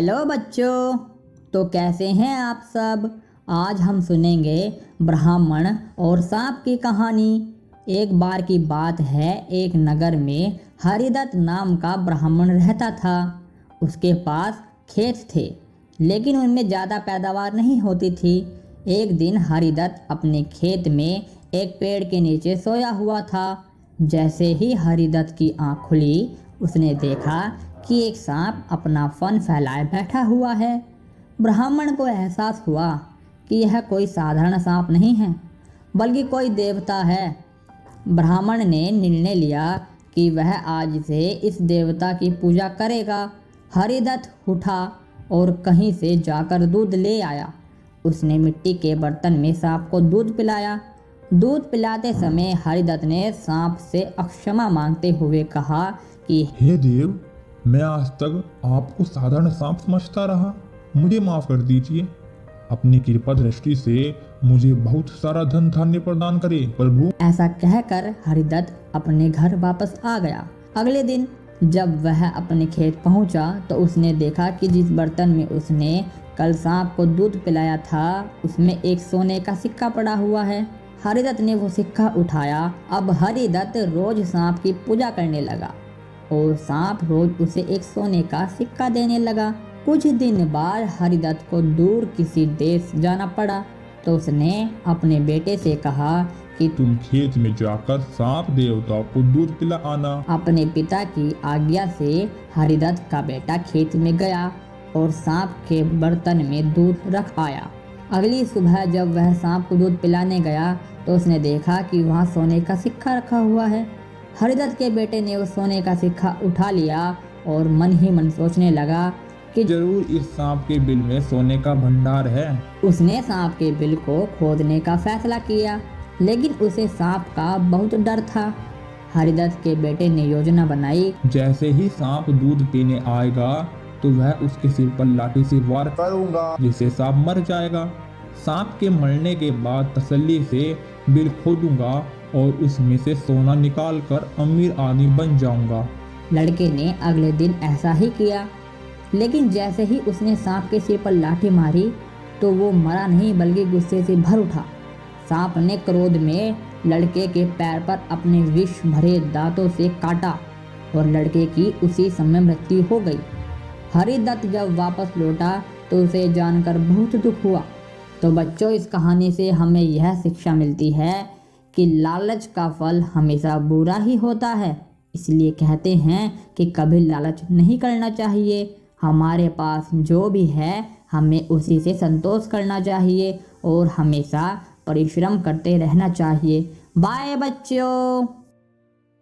Hello बच्चों, तो कैसे हैं आप सब। आज हम सुनेंगे ब्राह्मण और सांप की कहानी। एक बार की बात है, एक नगर में हरिदत्त नाम का ब्राह्मण रहता था। उसके पास खेत थे, लेकिन उनमें ज़्यादा पैदावार नहीं होती थी। एक दिन हरिदत्त अपने खेत में एक पेड़ के नीचे सोया हुआ था। जैसे ही हरिदत्त की आँख खुली, उसने देखा कि एक सांप अपना फन फैलाए बैठा हुआ है। ब्राह्मण को एहसास हुआ कि यह कोई साधारण सांप नहीं है, बल्कि कोई देवता है। ब्राह्मण ने निर्णय लिया कि वह आज से इस देवता की पूजा करेगा। हरिदत्त उठा और कहीं से जाकर दूध ले आया। उसने मिट्टी के बर्तन में सांप को दूध पिलाया। दूध पिलाते समय हरिदत्त ने सांप से क्षमा मांगते हुए कहा कि हे देव, मैं आज तक आपको साधारण सांप समझता रहा, मुझे माफ कर दीजिए। अपनी कृपा दृष्टि से मुझे बहुत सारा धन धान्य प्रदान करे प्रभु। ऐसा कहकर हरिदत्त अपने घर वापस आ गया। अगले दिन जब वह अपने खेत पहुंचा तो उसने देखा कि जिस बर्तन में उसने कल सांप को दूध पिलाया था, उसमें एक सोने का सिक्का पड़ा हुआ है। हरिदत्त ने वो सिक्का उठाया। अब हरिदत्त रोज सांप की पूजा करने लगा और सांप रोज उसे एक सोने का सिक्का देने लगा। कुछ दिन बाद हरिदत्त को दूर किसी देश जाना पड़ा, तो उसने अपने बेटे से कहा कि तुम खेत में जाकर सांप देवता को दूध पिला आना। अपने पिता की आज्ञा से हरिदत्त का बेटा खेत में गया और सांप के बर्तन में दूध रख आया। अगली सुबह जब वह सांप को दूध पिलाने गया तो उसने देखा कि वहाँ सोने का सिक्का रखा हुआ है। हरिदत्त के बेटे ने उस सोने का सिक्का उठा लिया और मन ही मन सोचने लगा कि जरूर इस सांप के बिल में सोने का भंडार है। उसने सांप के बिल को खोदने का फैसला किया, लेकिन उसे सांप का बहुत डर था। हरिदत्त के बेटे ने योजना बनाई। जैसे ही सांप दूध पीने आएगा तो वह उसके सिर पर लाठी से वार करूंगा, जिससे सांप मर जाएगा। सांप के मरने के बाद तसल्ली से बिल खोदूंगा और उसमें से सोना निकालकर अमीर आदमी बन जाऊंगा। लड़के ने अगले दिन ऐसा ही किया, लेकिन जैसे ही उसने सांप के सिर पर लाठी मारी तो वो मरा नहीं, बल्कि गुस्से से भर उठा। सांप ने क्रोध में लड़के के पैर पर अपने विष भरे दांतों से काटा और लड़के की उसी समय मृत्यु हो गई। हरिदत्त जब वापस लौटा तो उसे जानकर बहुत दुख हुआ। तो बच्चों, इस कहानी से हमें यह शिक्षा मिलती है कि लालच का फल हमेशा बुरा ही होता है। इसलिए कहते हैं कि कभी लालच नहीं करना चाहिए। हमारे पास जो भी है हमें उसी से संतोष करना चाहिए और हमेशा परिश्रम करते रहना चाहिए। बाय बच्चों।